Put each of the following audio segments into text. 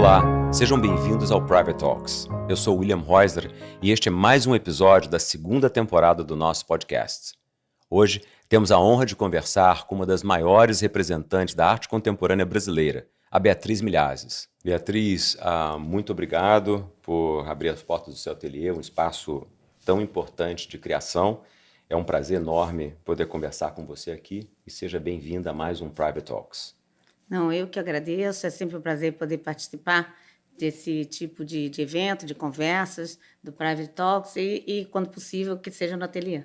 Olá, sejam bem-vindos ao Private Talks. Eu sou William Reusler e este é mais um episódio da segunda temporada do nosso podcast. Hoje temos a honra de conversar com uma das maiores representantes da arte contemporânea brasileira, a Beatriz Milhazes. Beatriz, muito obrigado por abrir as portas do seu ateliê, um espaço tão importante de criação. É um prazer enorme poder conversar com você aqui e seja bem-vinda a mais um Private Talks. Não, eu que agradeço, é sempre um prazer poder participar desse tipo de evento, de conversas, do Private Talks e, quando possível, que seja no ateliê.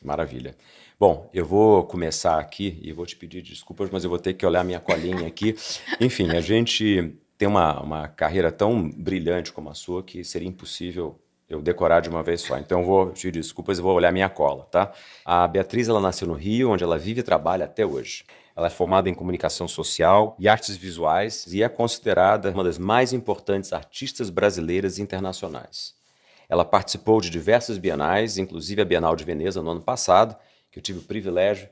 Maravilha. Bom, eu vou começar aqui e vou te pedir desculpas, mas eu vou ter que olhar minha colinha aqui. Enfim, a gente tem uma carreira tão brilhante como a sua que seria impossível eu decorar de uma vez só. Então eu vou pedir desculpas e vou olhar minha cola, tá? A Beatriz, ela nasceu no Rio, onde ela vive e trabalha até hoje. Ela é formada em comunicação social e artes visuais e é considerada uma das mais importantes artistas brasileiras e internacionais. Ela participou de diversas bienais, inclusive a Bienal de Veneza no ano passado, que eu tive o privilégio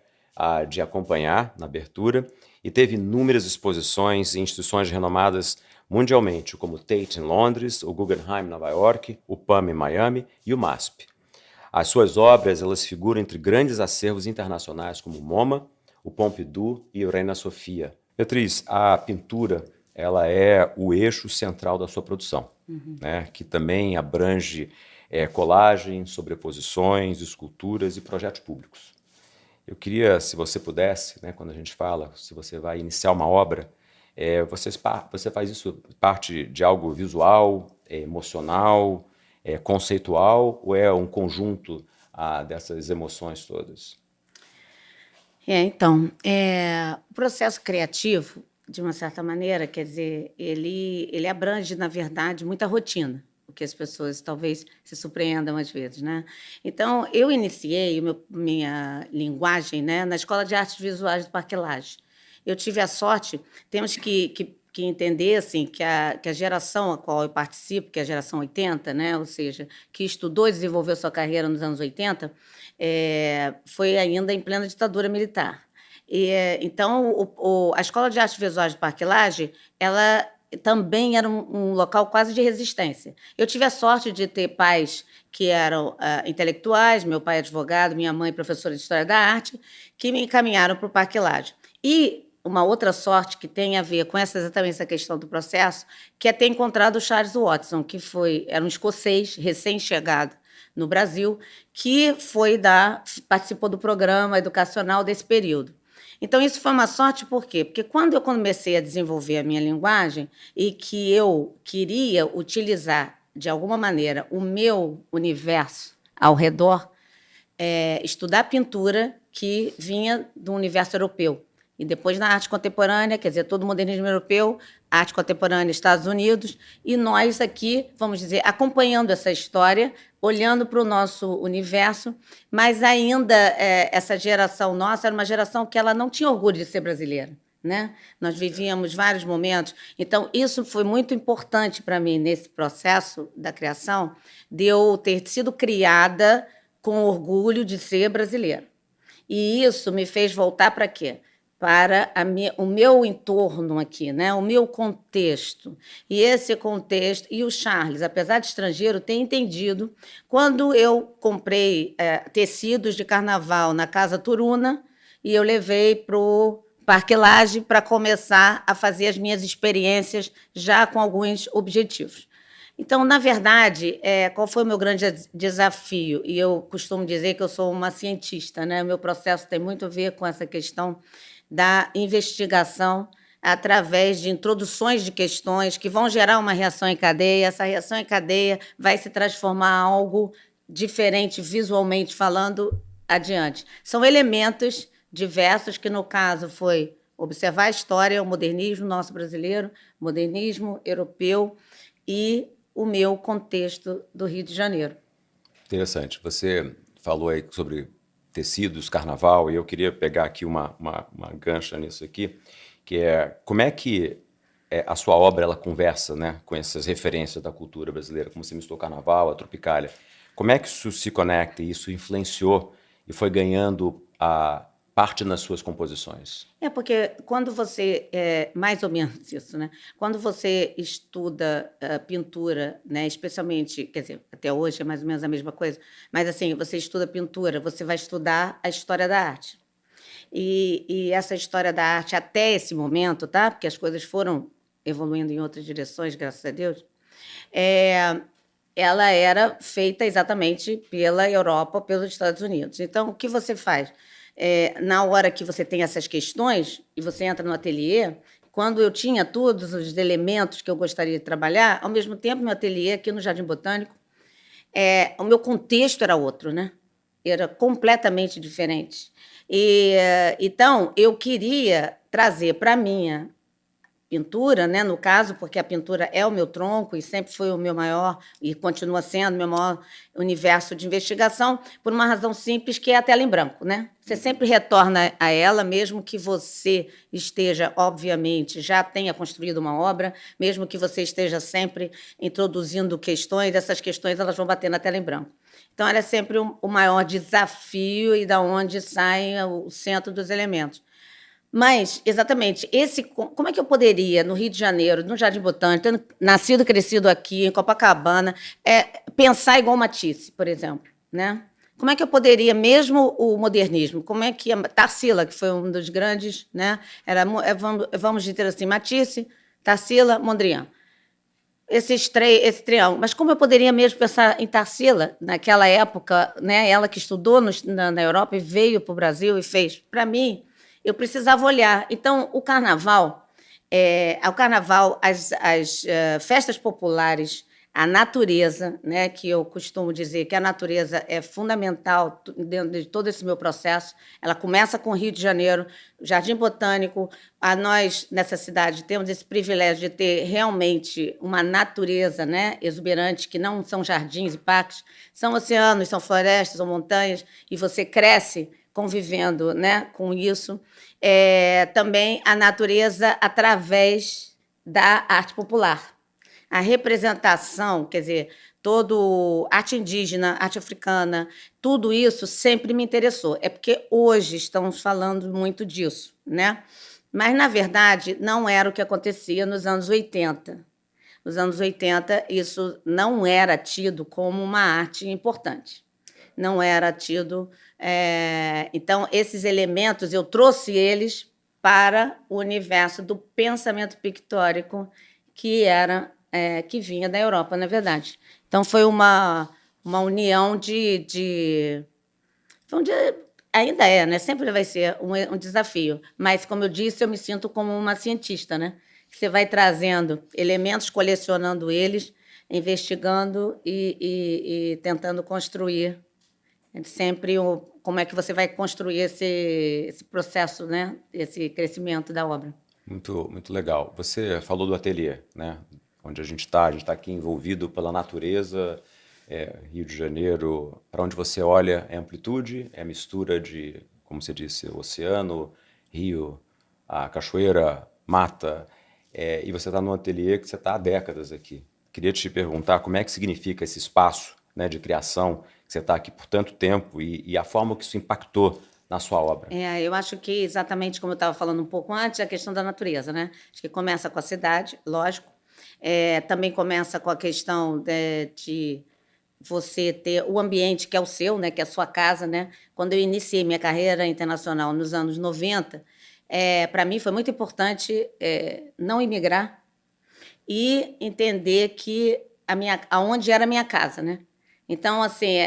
de acompanhar na abertura, e teve inúmeras exposições em instituições renomadas mundialmente, como o Tate em Londres, o Guggenheim em Nova York, o PAM em Miami e o MASP. As suas obras elas figuram entre grandes acervos internacionais como o MoMA, o Pompidou e o Reina Sofia. Beatriz, a pintura ela é o eixo central da sua produção, né? Que também abrange colagem, sobreposições, esculturas e projetos públicos. Eu queria, se você pudesse, né, quando a gente fala, se você vai iniciar uma obra, você faz isso parte de algo visual, emocional, conceitual, ou é um conjunto dessas emoções todas? Então, o processo criativo, de uma certa maneira, quer dizer, ele abrange, na verdade, muita rotina, o que as pessoas talvez se surpreendam às vezes, né? Então, eu iniciei minha linguagem, né, na Escola de Artes Visuais do Parque Lage. Eu tive a sorte, temos que entender assim, que a geração a qual eu participo, que é a geração 80, né, ou seja, que estudou e desenvolveu sua carreira nos anos 80, foi ainda em plena ditadura militar. Então, a Escola de Artes Visuais do Parque Lage, ela também era um local quase de resistência. Eu tive a sorte de ter pais que eram intelectuais, meu pai é advogado, minha mãe professora de História da Arte, que me encaminharam para o Parque Lage. E uma outra sorte que tem a ver com exatamente essa questão do processo, que é ter encontrado o Charles Watson, que era um escocês recém-chegado no Brasil, que participou do programa educacional desse período. Então, isso foi uma sorte, por quê? Porque quando eu comecei a desenvolver a minha linguagem e que eu queria utilizar, de alguma maneira, o meu universo ao redor, estudar pintura que vinha do universo europeu. E depois na arte contemporânea, quer dizer, todo o modernismo europeu, arte contemporânea Estados Unidos, e nós aqui, vamos dizer, acompanhando essa história, olhando para o nosso universo, mas ainda essa geração nossa era uma geração que ela não tinha orgulho de ser brasileira, né? Nós vivíamos vários momentos. Então, isso foi muito importante para mim nesse processo da criação, de eu ter sido criada com orgulho de ser brasileira. E isso me fez voltar para quê? Para o meu entorno aqui, né? O meu contexto. E esse contexto, e o Charles, apesar de estrangeiro, tem entendido. Quando eu comprei tecidos de carnaval na Casa Turuna, e eu levei para o Parque Lage para começar a fazer as minhas experiências já com alguns objetivos. Então, na verdade, qual foi o meu grande desafio? E eu costumo dizer que eu sou uma cientista, né? O meu processo tem muito a ver com essa questão da investigação através de introduções de questões que vão gerar uma reação em cadeia. Essa reação em cadeia vai se transformar em algo diferente, visualmente falando, adiante. São elementos diversos que, no caso, foi observar a história, o modernismo nosso brasileiro, modernismo europeu e o meu contexto do Rio de Janeiro. Interessante. Você falou aí sobre tecidos, carnaval, e eu queria pegar aqui uma gancha nisso aqui, que como é que a sua obra ela conversa, né, com essas referências da cultura brasileira, como você misturou carnaval, a Tropicália. Como é que isso se conecta e isso influenciou e foi ganhando parte nas suas composições? Porque quando você, mais ou menos isso, né? Quando você estuda pintura, né? Especialmente, quer dizer, até hoje é mais ou menos a mesma coisa, mas assim, você estuda pintura, você vai estudar a história da arte. E essa história da arte até esse momento, tá? Porque as coisas foram evoluindo em outras direções, graças a Deus, é, ela era feita exatamente pela Europa, pelos Estados Unidos. Então, o que você faz? Na hora que você tem essas questões e você entra no ateliê, quando eu tinha todos os elementos que eu gostaria de trabalhar, ao mesmo tempo, meu ateliê aqui no Jardim Botânico, o meu contexto era outro, né? Era completamente diferente. Então, eu queria trazer para a minha pintura, né, no caso, porque a pintura é o meu tronco e sempre foi o meu maior, e continua sendo o meu maior universo de investigação, por uma razão simples, que é a tela em branco. Né? Você sempre retorna a ela, mesmo que você esteja, obviamente, já tenha construído uma obra, mesmo que você esteja sempre introduzindo questões, essas questões elas vão bater na tela em branco. Então, ela é sempre o maior desafio e da onde sai o centro dos elementos. Mas, exatamente, como é que eu poderia, no Rio de Janeiro, no Jardim Botânico, tendo nascido e crescido aqui, em Copacabana, pensar igual Matisse, por exemplo, né? Como é que eu poderia, mesmo o modernismo, como é que a Tarsila, que foi um dos grandes, né? Vamos dizer assim, Matisse, Tarsila, Mondrian. Esse triângulo. Mas como eu poderia mesmo pensar em Tarsila, naquela época, né? Ela que estudou na Europa e veio para o Brasil e fez. Para mim, eu precisava olhar. Então, o carnaval, as festas populares, a natureza, né, que eu costumo dizer que a natureza é fundamental dentro de todo esse meu processo. Ela começa com o Rio de Janeiro, Jardim Botânico. Nós, nessa cidade, temos esse privilégio de ter realmente uma natureza, né, exuberante, que não são jardins e parques, são oceanos, são florestas, são montanhas, e você cresce convivendo, né, com isso. Também a natureza através da arte popular. A representação, quer dizer, todo arte indígena, arte africana, tudo isso sempre me interessou. É porque hoje estamos falando muito disso, né? Mas, na verdade, não era o que acontecia nos anos 80. Nos anos 80, isso não era tido como uma arte importante. Não era tido. Então, esses elementos, eu trouxe eles para o universo do pensamento pictórico, que vinha da Europa, na verdade. Então, foi uma união ainda né? Sempre vai ser um desafio. Mas, como eu disse, eu me sinto como uma cientista, né? Você vai trazendo elementos, colecionando eles, investigando e tentando construir sempre como é que você vai construir esse processo, né? Esse crescimento da obra. Muito, muito legal. Você falou do ateliê, né? Onde a gente está aqui envolvido pela natureza, Rio de Janeiro, para onde você olha é amplitude, é mistura de, como você disse, oceano, rio, a cachoeira, mata, e você está num ateliê que você está há décadas aqui. Queria te perguntar como é que significa esse espaço, né, de criação, que você está aqui por tanto tempo e a forma que isso impactou na sua obra. Eu acho que, exatamente como eu estava falando um pouco antes, a questão da natureza, né? Acho que começa com a cidade, lógico. Também começa com a questão de você ter o ambiente que é o seu, né? Que é a sua casa, né? Quando eu iniciei minha carreira internacional nos anos 90, para mim foi muito importante não imigrar e entender que aonde era a minha casa, né? Então, assim,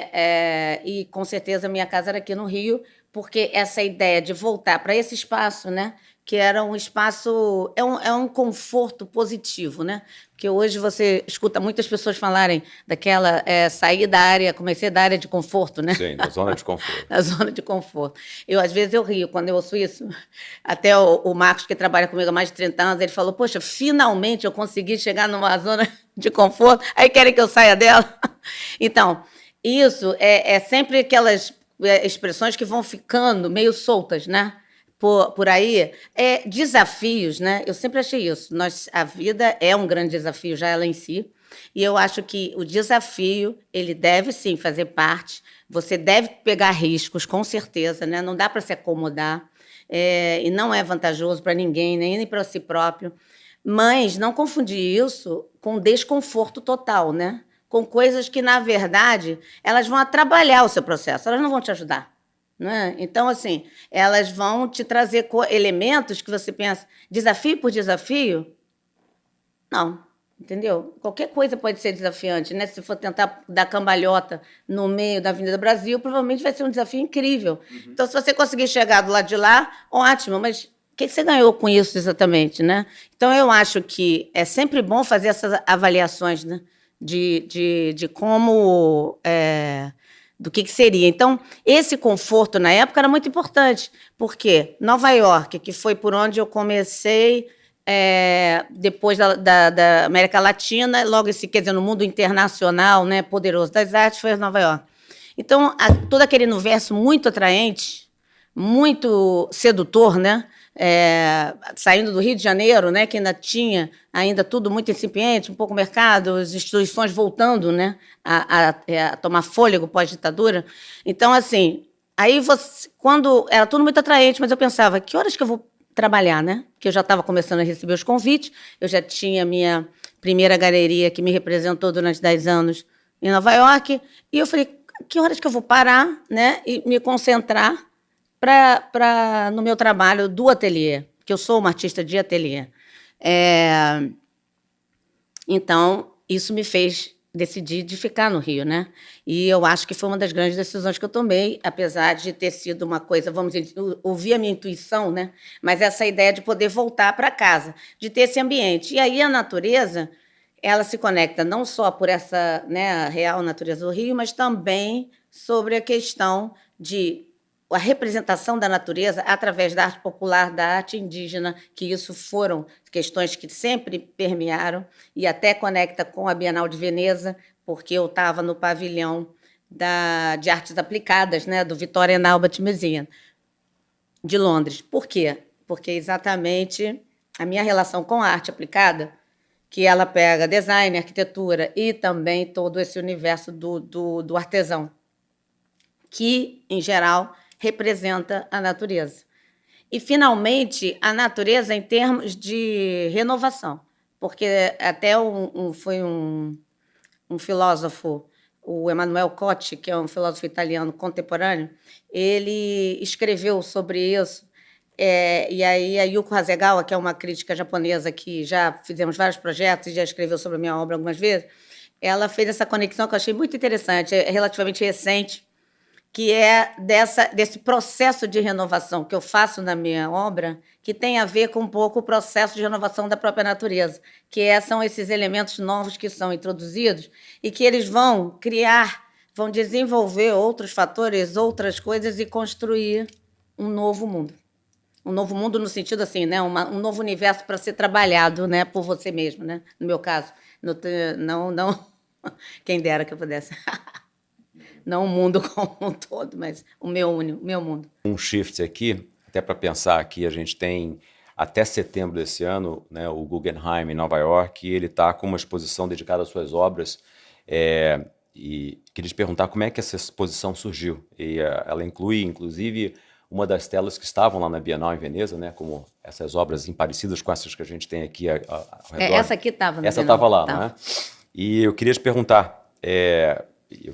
e com certeza a minha casa era aqui no Rio, porque essa ideia de voltar para esse espaço, né, que era um espaço, é um conforto positivo, né? Porque hoje você escuta muitas pessoas falarem daquela sair da área, comecei da área de conforto, né? Sim, da zona de conforto. Da zona de conforto. Às vezes eu rio quando eu ouço isso. Até o Marcos, que trabalha comigo há mais de 30 anos, ele falou, poxa, finalmente eu consegui chegar numa zona de conforto, aí querem que eu saia dela. Então, isso é sempre aquelas expressões que vão ficando meio soltas, né? Por aí, desafios, né? Eu sempre achei isso. A vida é um grande desafio, já ela em si, e eu acho que o desafio, ele deve, sim, fazer parte. Você deve pegar riscos, com certeza, né? Não dá para se acomodar. e não é vantajoso para ninguém, nem para si próprio. Mas não confundir isso com desconforto total, né? Com coisas que, na verdade, elas vão atrapalhar o seu processo, elas não vão te ajudar. Né? Então, assim, elas vão te trazer elementos que você pensa, desafio por desafio? Não, entendeu? Qualquer coisa pode ser desafiante, né? Se for tentar dar cambalhota no meio da Avenida Brasil, provavelmente vai ser um desafio incrível. Então, se você conseguir chegar do lado de lá, ótimo, mas o que você ganhou com isso exatamente, né? Então, eu acho que é sempre bom fazer essas avaliações, né? De como... do que seria. Então, esse conforto, na época, era muito importante, porque Nova York, que foi por onde eu comecei... depois da América Latina, logo esse, quer dizer, no mundo internacional, né, poderoso das artes, foi Nova York. Então, todo aquele universo muito atraente, muito sedutor, né, saindo do Rio de Janeiro, né, que ainda tinha ainda tudo muito incipiente, um pouco mercado, as instituições voltando, né, a tomar fôlego pós-ditadura. Então, assim, aí você, quando era tudo muito atraente, mas eu pensava, que horas que eu vou trabalhar, né? Porque eu já estava começando a receber os convites, eu já tinha minha primeira galeria que me representou durante 10 anos em Nova York, e eu falei, que horas que eu vou parar, né, e me concentrar no meu trabalho do ateliê, porque eu sou uma artista de ateliê. Então, isso me fez decidir de ficar no Rio, né? E eu acho que foi uma das grandes decisões que eu tomei, apesar de ter sido uma coisa, vamos dizer, ouvir a minha intuição, né? Mas essa ideia de poder voltar para casa, de ter esse ambiente. E aí a natureza, ela se conecta não só por essa, né, a real natureza do Rio, mas também sobre a questão de a representação da natureza através da arte popular, da arte indígena, que isso foram questões que sempre permearam e até conecta com a Bienal de Veneza, porque eu estava no pavilhão de artes aplicadas, né, do Victoria and Albert Museum, de Londres. Por quê? Porque exatamente a minha relação com a arte aplicada, que ela pega design, arquitetura e também todo esse universo do artesão, que, em geral, representa a natureza. E, finalmente, a natureza em termos de renovação, porque até foi um filósofo, o Emmanuel Cotti, que é um filósofo italiano contemporâneo, ele escreveu sobre isso, e aí a Yuko Hasegawa, que é uma crítica japonesa que já fizemos vários projetos e já escreveu sobre a minha obra algumas vezes, ela fez essa conexão que eu achei muito interessante, é relativamente recente, que é desse processo de renovação que eu faço na minha obra, que tem a ver com um pouco o processo de renovação da própria natureza, que são esses elementos novos que são introduzidos e que eles vão criar, vão desenvolver outros fatores, outras coisas e construir um novo mundo. Um novo mundo no sentido assim, né, um novo universo para ser trabalhado, né, por você mesmo, né, no meu caso. Não, quem dera que eu pudesse... Não o mundo como um todo, mas o meu mundo. Um shift aqui, até para pensar aqui, a gente tem até setembro desse ano, né, o Guggenheim em Nova York, e ele está com uma exposição dedicada às suas obras, e queria te perguntar como é que essa exposição surgiu. E ela inclui, inclusive, uma das telas que estavam lá na Bienal em Veneza, né, como essas obras parecidas com essas que a gente tem aqui ao redor. Essa aqui estava na Essa Bienal. estava lá, não é? E eu queria te perguntar,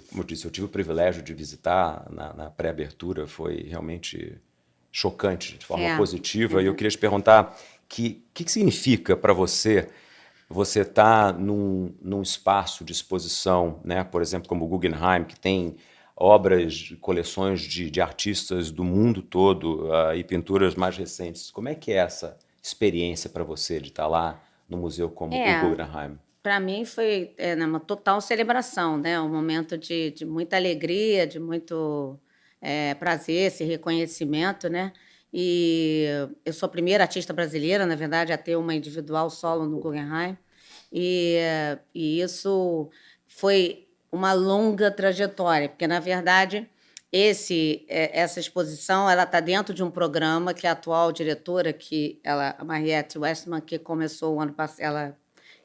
como eu disse, eu tive o privilégio de visitar na pré-abertura, foi realmente chocante, de forma positiva, e eu queria te perguntar o que significa para você estar num espaço de exposição, né, por exemplo, como o Guggenheim, que tem obras, coleções de artistas do mundo todo e pinturas mais recentes. Como é que é essa experiência para você de estar lá no museu como o Guggenheim? Para mim foi uma total celebração, né? Um momento de muita alegria, de muito prazer, esse reconhecimento, né? E eu sou a primeira artista brasileira, na verdade, a ter uma individual solo no Guggenheim. E isso foi uma longa trajetória, porque, na verdade, essa exposição ela está dentro de um programa que a atual diretora, a Mariette Westman, que começou o ano passado, ela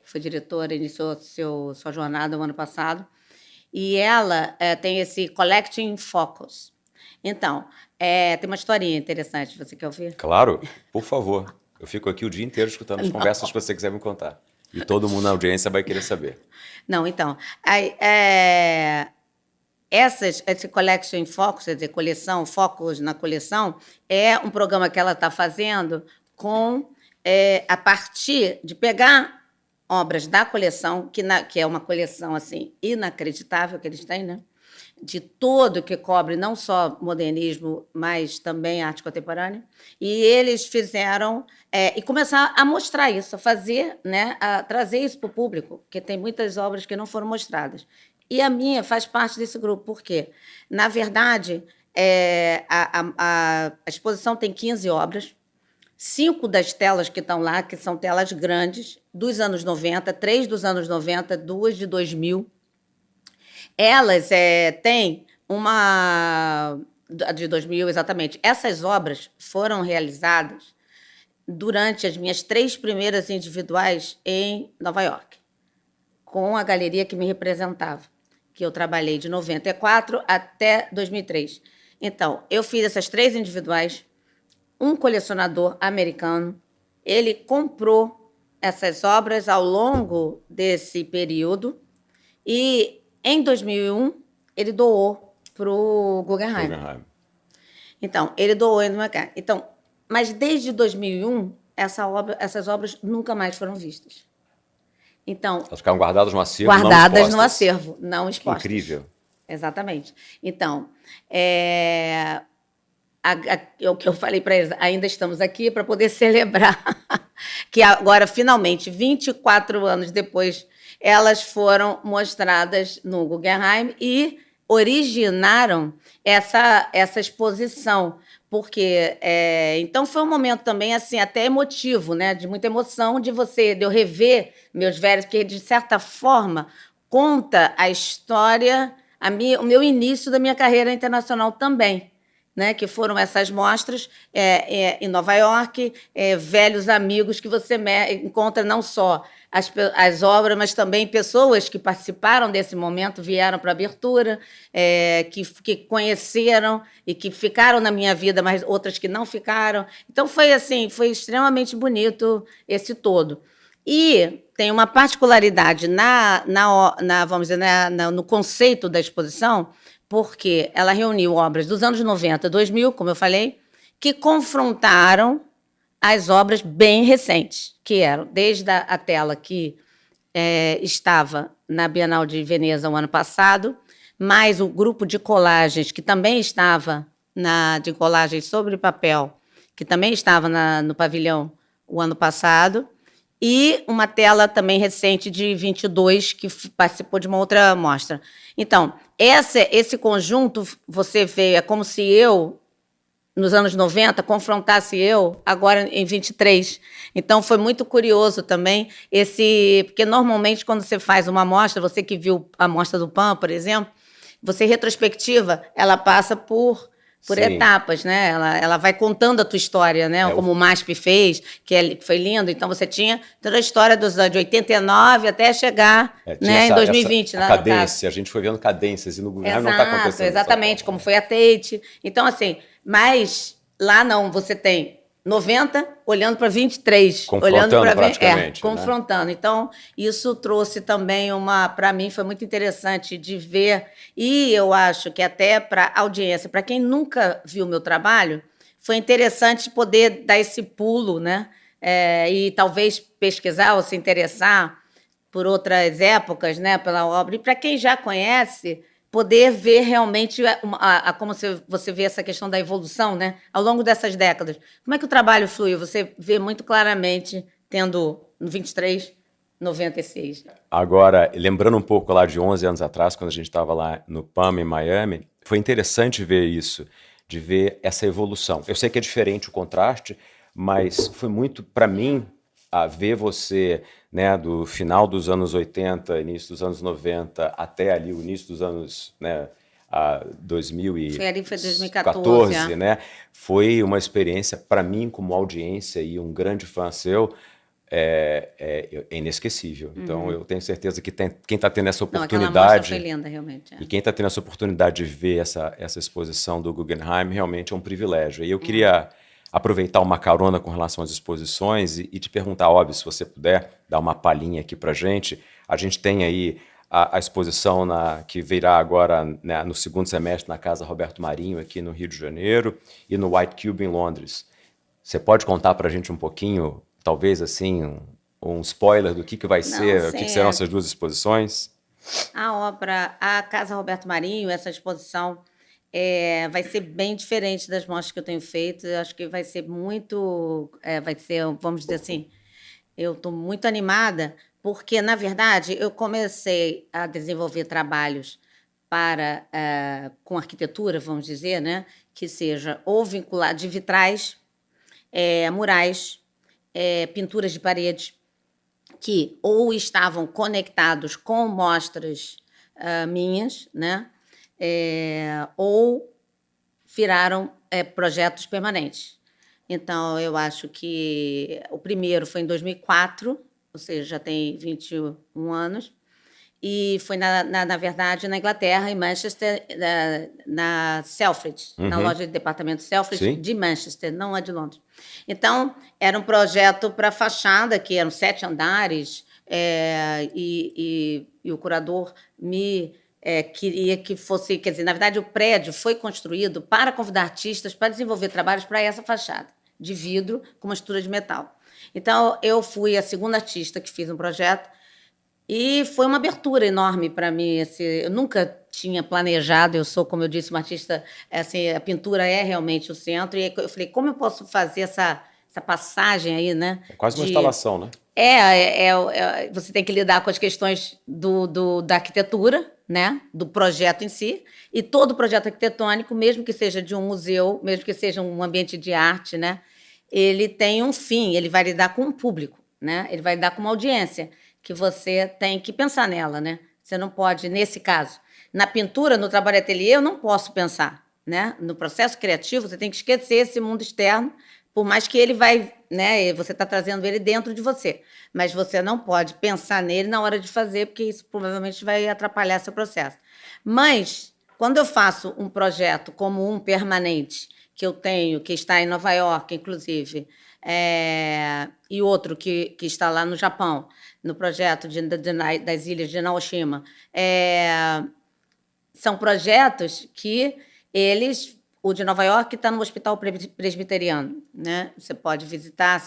foi diretora, iniciou sua jornada no ano passado, e ela tem esse Collecting Focus. Então, tem uma historinha interessante, você quer ouvir? Claro, por favor. Eu fico aqui o dia inteiro escutando as conversas que você quiser me contar. E todo mundo na audiência vai querer saber. Não, então, esse Collection Focus, quer dizer, coleção, focos na coleção, é um programa que ela está fazendo a partir de pegar obras da coleção, que é uma coleção assim inacreditável que eles têm, né? De todo que cobre não só modernismo, mas também arte contemporânea. E eles fizeram e começaram a mostrar isso, a fazer, né, a trazer isso para o público, porque tem muitas obras que não foram mostradas. E a minha faz parte desse grupo, porque, na verdade, a exposição tem 15 obras, 5 das telas que estão lá, que são telas grandes, dos anos 90, 3 dos anos 90, 2 de 2000. Elas têm uma... de 2000, exatamente. Essas obras foram realizadas durante as minhas 3 primeiras individuais em Nova York, com a galeria que me representava, que eu trabalhei de 94 até 2003. Então, eu fiz essas 3 individuais. Um colecionador americano, ele comprou essas obras ao longo desse período e, em 2001, ele doou para o Guggenheim. Então, ele doou ainda uma cara. Então, mas desde 2001, essas obras nunca mais foram vistas. Então, elas ficaram guardadas no acervo, guardadas não no acervo, não expostas. Incrível. Exatamente. Então, o que eu falei para eles, ainda estamos aqui para poder celebrar que agora, finalmente, 24 anos depois, elas foram mostradas no Guggenheim e originaram essa exposição, porque então foi um momento também assim até emotivo, né, de muita emoção de eu rever meus velhos, porque de certa forma conta a história, o meu início da minha carreira internacional também, né, que foram essas mostras em Nova York, velhos amigos que você encontra não só as obras, mas também pessoas que participaram desse momento, vieram para a abertura, que conheceram e que ficaram na minha vida, mas outras que não ficaram. Então, foi extremamente bonito esse todo. E tem uma particularidade vamos dizer, no conceito da exposição, porque ela reuniu obras dos anos 90, 2000, como eu falei, que confrontaram as obras bem recentes, que eram desde a tela que estava na Bienal de Veneza o ano passado, mais o grupo de colagens, que também estava de colagens sobre papel, que também estava no pavilhão o ano passado, e uma tela também recente de 22, que participou de uma outra mostra. Então, esse conjunto, você vê, é como se eu, nos anos 90, confrontasse eu agora em 23. Então, foi muito curioso também, porque normalmente quando você faz uma amostra, você que viu a amostra do PAN, por exemplo, você retrospectiva, ela passa por etapas, né? Ela vai contando a tua história, né? Como o MASP fez, que foi lindo. Então, você tinha toda a história dos anos de 89 até chegar em 2020. A cadência, a gente foi vendo cadências, e no Guggenheim não está acontecendo. Exatamente, como foi a Tate. Então, assim, mas lá não, você tem 90 olhando para 23. Confrontando olhando praticamente. Confrontando. Né? Então, isso trouxe também para mim, foi muito interessante de ver. E eu acho que até para a audiência, para quem nunca viu o meu trabalho, foi interessante poder dar esse pulo, né? E talvez pesquisar ou se interessar por outras épocas, né? Pela obra. E para quem já conhece, poder ver realmente como você vê essa questão da evolução, né? Ao longo dessas décadas. Como é que o trabalho flui? Você vê muito claramente, tendo no 23, 96. Agora, lembrando um pouco lá de 11 anos atrás, quando a gente estava lá no PAM, em Miami, foi interessante ver isso, de ver essa evolução. Eu sei que é diferente o contraste, mas foi muito, para mim, a ver você, né, do final dos anos 80, início dos anos 90, até ali o início dos anos, né, 2014, né? Foi uma experiência, para mim, como audiência e um grande fã seu, é inesquecível. Então, eu tenho certeza que quem está tendo essa Não, aquela mostra oportunidade, foi linda, realmente. e quem está tendo essa oportunidade de ver essa exposição do Guggenheim, realmente é um privilégio. E eu queria aproveitar uma carona com relação às exposições e te perguntar, óbvio, se você puder dar uma palhinha aqui para a gente. A gente tem aí a exposição que virá agora, né, no segundo semestre na Casa Roberto Marinho, aqui no Rio de Janeiro, e no White Cube em Londres. Você pode contar para a gente um pouquinho, talvez assim, um spoiler do que vai Não, ser, o que sim, serão essas duas exposições? a Casa Roberto Marinho, essa exposição vai ser bem diferente das mostras que eu tenho feito. Eu acho que vai ser muito, vai ser, vamos dizer assim, eu estou muito animada, porque, na verdade, eu comecei a desenvolver trabalhos com arquitetura, vamos dizer, né, que seja ou vinculado de vitrais, murais, pinturas de parede, que ou estavam conectados com mostras minhas, né, ou viraram projetos permanentes. Então, eu acho que o primeiro foi em 2004, ou seja, já tem 21 anos, e foi, na verdade, na Inglaterra, em Manchester, na Selfridge, na loja de departamento Selfridge Sim. de Manchester, não a de Londres. Então, era um projeto para fachada, que eram 7 andares, e o curador me queria que fosse, quer dizer, na verdade, o prédio foi construído para convidar artistas para desenvolver trabalhos para essa fachada, de vidro com uma estrutura de metal. Então, eu fui a segunda artista que fiz um projeto, e foi uma abertura enorme para mim. Eu nunca tinha planejado, eu sou, como eu disse, uma artista, assim, a pintura é realmente o centro, e aí eu falei, como eu posso fazer essa passagem aí, né? É quase uma instalação, né? Você tem que lidar com as questões da arquitetura, né? Do projeto em si, e todo projeto arquitetônico, mesmo que seja de um museu, mesmo que seja um ambiente de arte, né? Ele tem um fim, ele vai lidar com um público, né? Ele vai lidar com uma audiência, que você tem que pensar nela, né? Você não pode, nesse caso, na pintura, no trabalho ateliê, eu não posso pensar, né? No processo criativo, você tem que esquecer esse mundo externo, por mais que ele vai, né? Você está trazendo ele dentro de você, mas você não pode pensar nele na hora de fazer, porque isso provavelmente vai atrapalhar seu processo. Mas, quando eu faço um projeto como um permanente, que eu tenho, que está em Nova York, inclusive, e outro que está lá no Japão, no projeto das ilhas de Naoshima, são projetos que o de Nova York está no Hospital Presbiteriano, né? Você pode visitar,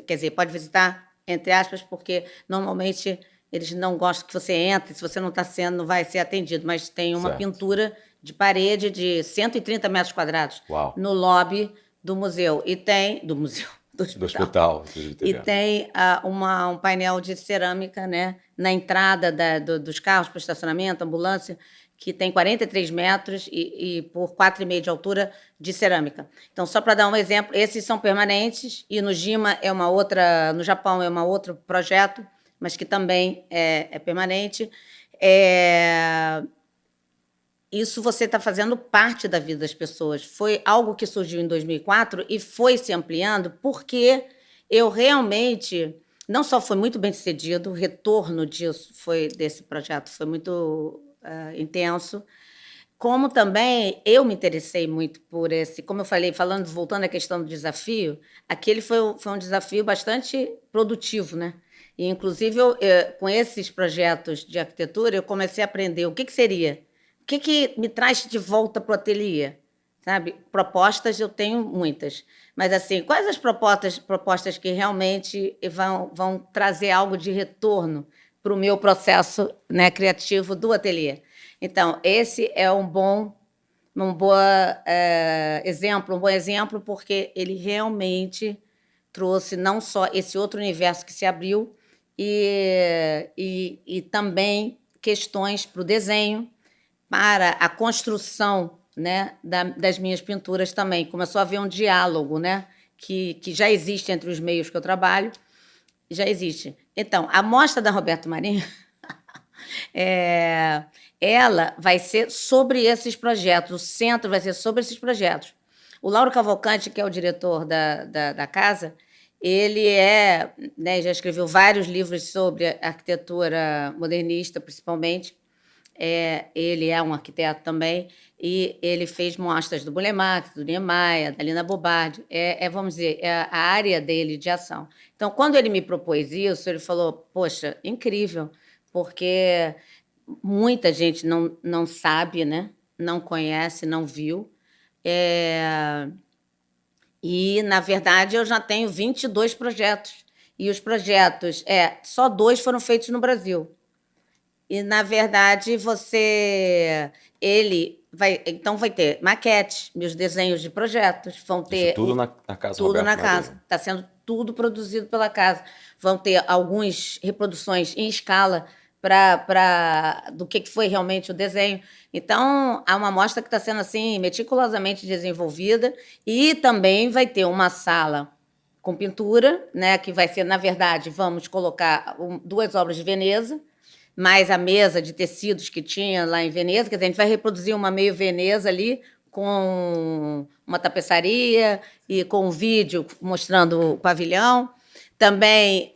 quer dizer, pode visitar, entre aspas, porque normalmente eles não gostam que você entre, se você não está sendo, não vai ser atendido, mas tem uma pintura de parede de 130 metros quadrados no lobby do museu, do hospital. E tem um painel de cerâmica, né, na entrada dos carros para o estacionamento, ambulância, que tem 43 metros e por 4,5 de altura de cerâmica. Então, só para dar um exemplo, esses são permanentes, e no JIMA no Japão é um outro projeto, mas que também é permanente. Isso você está fazendo parte da vida das pessoas. Foi algo que surgiu em 2004 e foi se ampliando, porque eu realmente, não só foi muito bem sucedido, o retorno desse projeto foi muito intenso, como também eu me interessei muito por como eu falei, voltando à questão do desafio, aquele foi um desafio bastante produtivo, né? E, inclusive, com esses projetos de arquitetura, eu comecei a aprender o que seria. O que me traz de volta para o ateliê? Sabe? Propostas eu tenho muitas, mas assim, quais as propostas que realmente vão trazer algo de retorno para o meu processo, né, criativo do ateliê? Então, esse é um bom exemplo, porque ele realmente trouxe não só esse outro universo que se abriu, e também questões para o desenho, para a construção, né, das minhas pinturas também. Começou a haver um diálogo, né, que já existe entre os meios que eu trabalho, já existe. Então, a mostra da Roberto Marinho, ela vai ser sobre esses projetos, o centro vai ser sobre esses projetos. O Lauro Cavalcante, que é o diretor da casa, ele né, já escreveu vários livros sobre arquitetura modernista, principalmente. Ele é um arquiteto também, e ele fez mostras do Burle Marx, do Niemeyer, da Lina Bobardi, vamos dizer, a área dele de ação. Então, quando ele me propôs isso, ele falou, poxa, incrível, porque muita gente não sabe, né? Não conhece, não viu. E, na verdade, eu já tenho 22 projetos. E os projetos, só 2 foram feitos no Brasil. E, na verdade, então vai ter maquete, meus desenhos de projetos, vão ter... Isso tudo na Casa tudo Roberto na Marinho. casa. Está sendo tudo produzido pela casa. Vão ter algumas reproduções em escala do que foi realmente o desenho. Então, há uma mostra que está sendo assim meticulosamente desenvolvida, e também vai ter uma sala com pintura, né, que vai ser, na verdade, vamos colocar 2 obras de Veneza, mais a mesa de tecidos que tinha lá em Veneza, quer dizer, a gente vai reproduzir uma meio Veneza ali, com uma tapeçaria e com um vídeo mostrando o pavilhão. Também,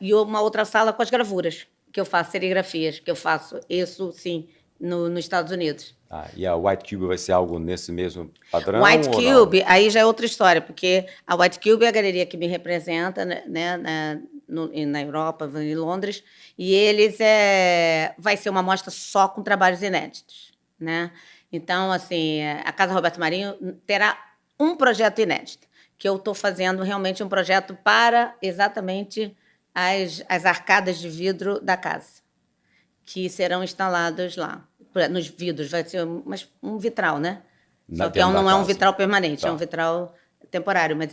e uma outra sala com as gravuras, que eu faço serigrafias, que eu faço isso, sim, nos Estados Unidos. E a White Cube vai ser algo nesse mesmo padrão? White ou Cube, não? aí já é outra história, porque a White Cube é a galeria que me representa, né, na Europa, em Londres, e eles vai ser uma mostra só com trabalhos inéditos, né? Então, assim, a Casa Roberto Marinho terá um projeto inédito, que eu estou fazendo realmente um projeto para exatamente as arcadas de vidro da casa, que serão instalados lá. Nos vidros, vai ser um vitral, né? Só que não é um vitral permanente, é um vitral temporário, mas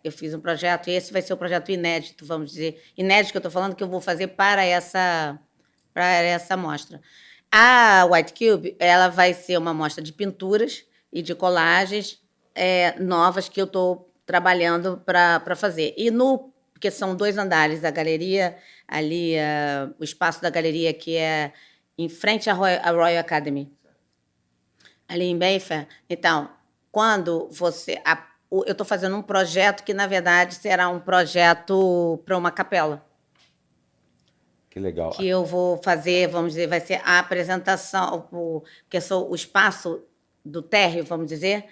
eu fiz um projeto, e esse vai ser o projeto inédito, vamos dizer, inédito que eu estou falando, que eu vou fazer para essa mostra. A White Cube, ela vai ser uma mostra de pinturas e de colagens novas que eu estou trabalhando para fazer. Porque são 2 andares da galeria, ali, o espaço da galeria que é em frente à Royal Academy, ali em Mayfair. Então, quando eu estou fazendo um projeto que, na verdade, será um projeto para uma capela. Que legal. Que eu vou fazer, vamos dizer, vai ser a apresentação, porque o espaço do térreo, vamos dizer,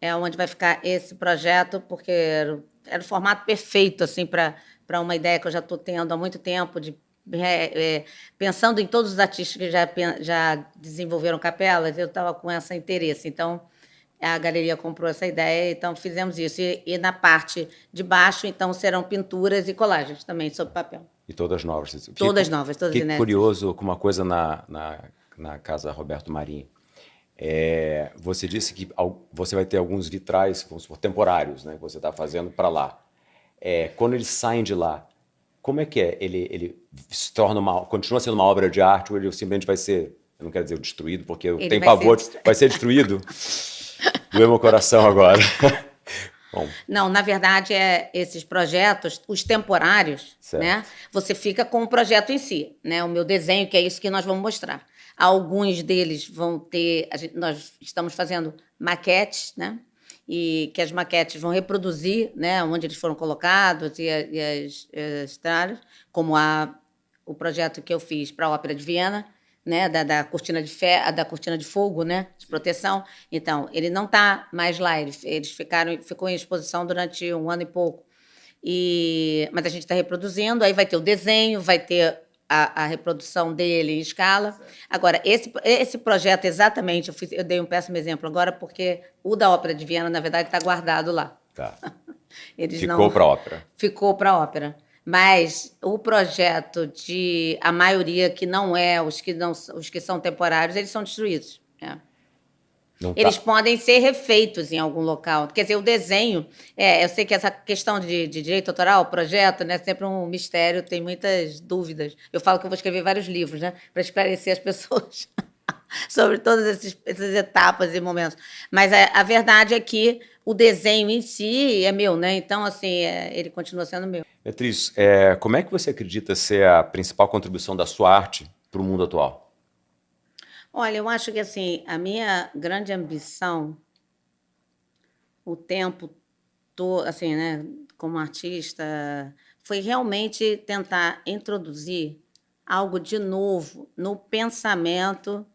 é onde vai ficar esse projeto, porque era o formato perfeito, assim, para uma ideia que eu já estou tendo há muito tempo, pensando em todos os artistas que já desenvolveram capelas, eu estava com esse interesse. Então, a galeria comprou essa ideia, então fizemos isso. E na parte de baixo, então, serão pinturas e colagens também sobre papel. E todas novas? Todas novas, todas inéditas. Curioso com uma coisa na Casa Roberto Marinho. Você disse que você vai ter alguns vitrais, vamos supor, temporários, né, que você está fazendo para lá. Quando eles saem de lá, como é que é? Ele se continua sendo uma obra de arte, ou ele simplesmente vai ser, eu não quero dizer destruído, porque eu tenho pavor, vai ser destruído? Doeu meu coração agora. Bom. Não, na verdade, esses projetos, os temporários, né, você fica com o projeto em si, né, o meu desenho, que é isso que nós vamos mostrar. Alguns deles vão ter... nós estamos fazendo maquetes, né, e que as maquetes vão reproduzir, né, onde eles foram colocados e as trilhas, como o projeto que eu fiz para a Ópera de Viena, né, da cortina de fogo, né, de proteção. Então, ele não está mais lá, ficou em exposição durante 1 ano e pouco. Mas a gente está reproduzindo, aí vai ter o desenho, vai ter a reprodução dele em escala. Agora, esse projeto exatamente, eu dei um péssimo exemplo agora, porque o da Ópera de Viena, na verdade, está guardado lá. Tá. Ficou para a ópera. Ficou para a ópera. Mas o projeto a maioria que não os que são temporários, eles são destruídos. Eles podem ser refeitos em algum local. Quer dizer, o desenho... eu sei que essa questão de direito autoral, projeto, né, é sempre um mistério, tem muitas dúvidas. Eu falo que eu vou escrever vários livros, né, para esclarecer as pessoas sobre todas essas etapas e momentos. Mas a verdade é que o desenho em si é meu, né? Então, assim, ele continua sendo meu. Beatriz, como é que você acredita ser a principal contribuição da sua arte para o mundo atual? Olha, eu acho que, assim, a minha grande ambição, o tempo assim, né, como artista, foi realmente tentar introduzir algo de novo no pensamento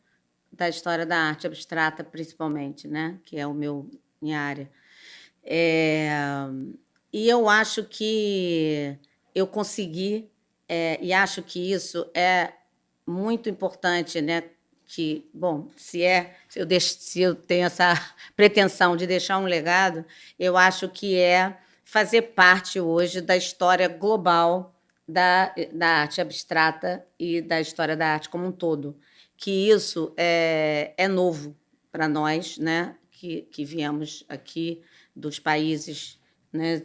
da história da arte abstrata, principalmente, né, que é minha área. É, e eu acho que eu consegui, e acho que isso é muito importante, né? Que, bom, se eu tenho essa pretensão de deixar um legado, eu acho que é fazer parte hoje da história global da arte abstrata e da história da arte como um todo. Que isso é novo para nós, né? Que viemos aqui dos países, né,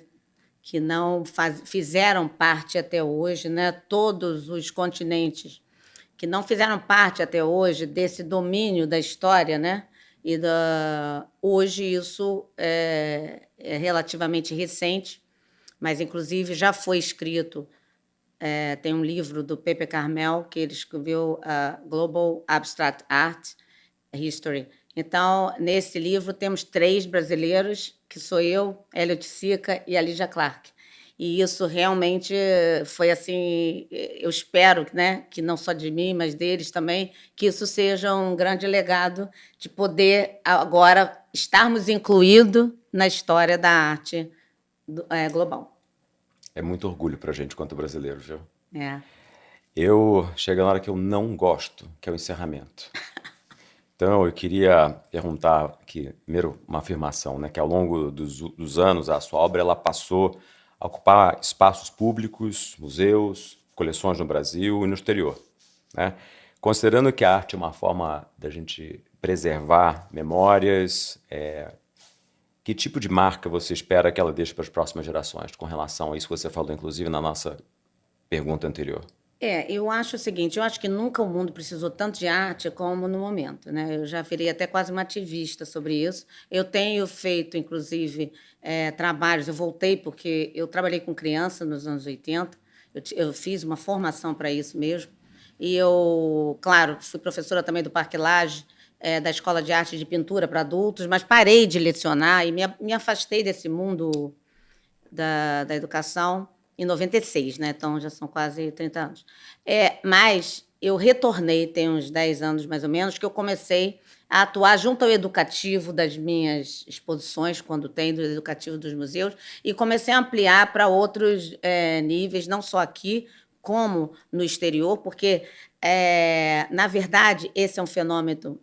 que não fizeram parte até hoje, né, todos os continentes que não fizeram parte até hoje desse domínio da história, né? Hoje isso é relativamente recente, mas inclusive já foi escrito. Tem um livro do Pepe Carmel que ele escreveu, Global Abstract Art History. Então, nesse livro, temos 3 brasileiros, que sou eu, Hélio Sica e a Lígia Clark. E isso realmente foi assim, eu espero, né, que não só de mim, mas deles também, que isso seja um grande legado de poder agora estarmos incluídos na história da arte global. É muito orgulho pra gente quanto brasileiro, viu? É. Chega na hora que eu não gosto, que é o encerramento. Então, eu queria perguntar aqui, primeiro, uma afirmação, né? Que ao longo dos anos, a sua obra ela passou a ocupar espaços públicos, museus, coleções no Brasil e no exterior, né? Considerando que a arte é uma forma da gente preservar memórias, que tipo de marca você espera que ela deixe para as próximas gerações, com relação a isso que você falou, inclusive, na nossa pergunta anterior? Eu acho o seguinte, eu acho que nunca o mundo precisou tanto de arte como no momento, né? Eu já virei até quase uma ativista sobre isso. Eu tenho feito, inclusive, trabalhos, eu voltei porque eu trabalhei com criança nos anos 80, eu fiz uma formação para isso mesmo, e eu, claro, fui professora também do Parque Lage, da Escola de Arte de Pintura para adultos, mas parei de lecionar e me afastei desse mundo da educação em 96, né? Então já são quase 30 anos. Mas eu retornei, tem uns 10 anos mais ou menos, que eu comecei a atuar junto ao educativo das minhas exposições, quando tem, do educativo dos museus, e comecei a ampliar para outros níveis, não só aqui, como no exterior, porque, na verdade, esse é um fenômeno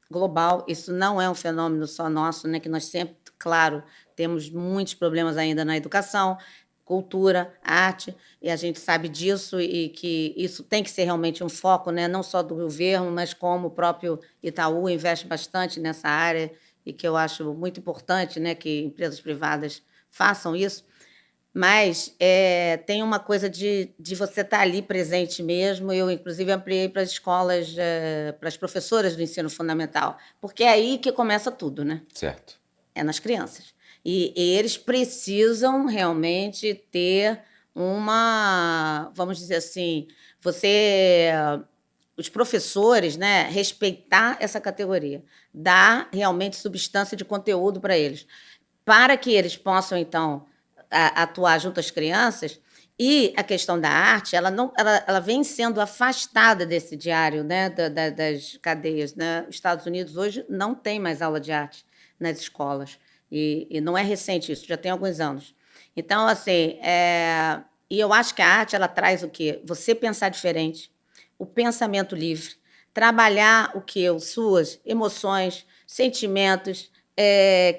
global, isso não é um fenômeno só nosso, né? Que nós sempre, claro, temos muitos problemas ainda na educação, cultura, arte, e a gente sabe disso e que isso tem que ser realmente um foco, né? Não só do governo, mas como o próprio Itaú investe bastante nessa área e que eu acho muito importante, né, que empresas privadas façam isso. Mas tem uma coisa de você estar ali presente mesmo. Eu, inclusive, ampliei para as escolas, para as professoras do ensino fundamental, porque é aí que começa tudo, né? Certo. É nas crianças. E eles precisam realmente ter vamos dizer assim, os professores, né, respeitar essa categoria, dar realmente substância de conteúdo para eles, para que eles possam, então, atuar junto às crianças. E a questão da arte, ela vem sendo afastada desse diário, né, das cadeias, né? Os Estados Unidos hoje não tem mais aula de arte nas escolas. E não é recente isso, já tem alguns anos. Então, assim, e eu acho que a arte ela traz o quê? Você pensar diferente, o pensamento livre, trabalhar o quê? Suas emoções, sentimentos,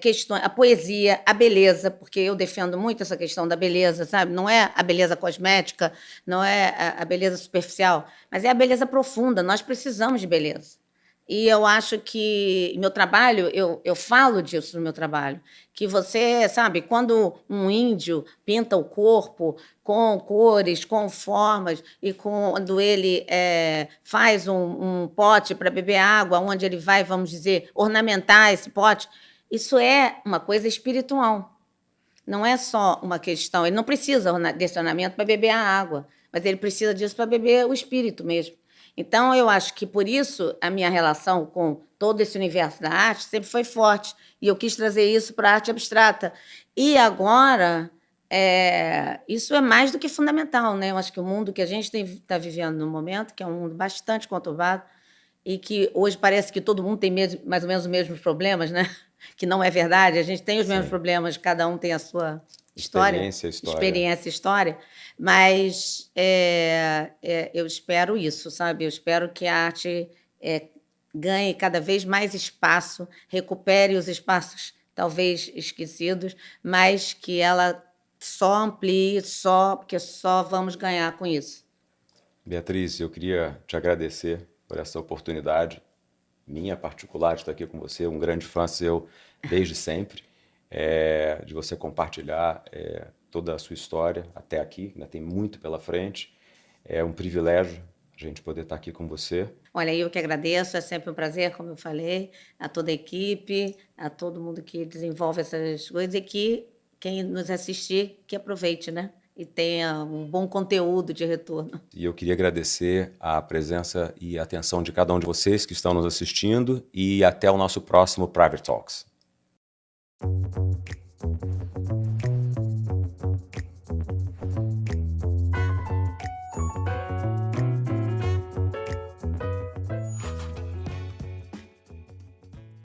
questões, a poesia, a beleza, porque eu defendo muito essa questão da beleza, sabe? Não é a beleza cosmética, não é a beleza superficial, mas é a beleza profunda. Nós precisamos de beleza. E eu acho que meu trabalho, eu falo disso no meu trabalho, que você, sabe, quando um índio pinta o corpo com cores, com formas, e quando ele faz um pote para beber água, onde ele vai, vamos dizer, ornamentar esse pote, isso é uma coisa espiritual. Não é só uma questão, ele não precisa desse ornamento para beber a água, mas ele precisa disso para beber o espírito mesmo. Então, eu acho que por isso a minha relação com todo esse universo da arte sempre foi forte. E eu quis trazer isso para a arte abstrata. E agora, isso é mais do que fundamental, né? Eu acho que o mundo que a gente está vivendo no momento, que é um mundo bastante conturbado, e que hoje parece que todo mundo tem mais ou menos os mesmos problemas, né? Que não é verdade. A gente tem os mesmos Sim. problemas, cada um tem a sua história, Experiência, história. experiência, história, mas eu espero isso, sabe? Eu espero que a arte ganhe cada vez mais espaço, recupere os espaços talvez esquecidos, mas que ela só amplie, porque só vamos ganhar com isso. Beatriz, eu queria te agradecer por essa oportunidade, minha particular, de estar aqui com você, um grande fã seu desde sempre, de você compartilhar toda a sua história até aqui, ainda tem muito pela frente. É um privilégio a gente poder estar aqui com você. Olha, eu que agradeço, é sempre um prazer, como eu falei, a toda a equipe, a todo mundo que desenvolve essas coisas e que quem nos assistir, que aproveite, né? E tenha um bom conteúdo de retorno. E eu queria agradecer a presença e a atenção de cada um de vocês que estão nos assistindo e até o nosso próximo Private Talks.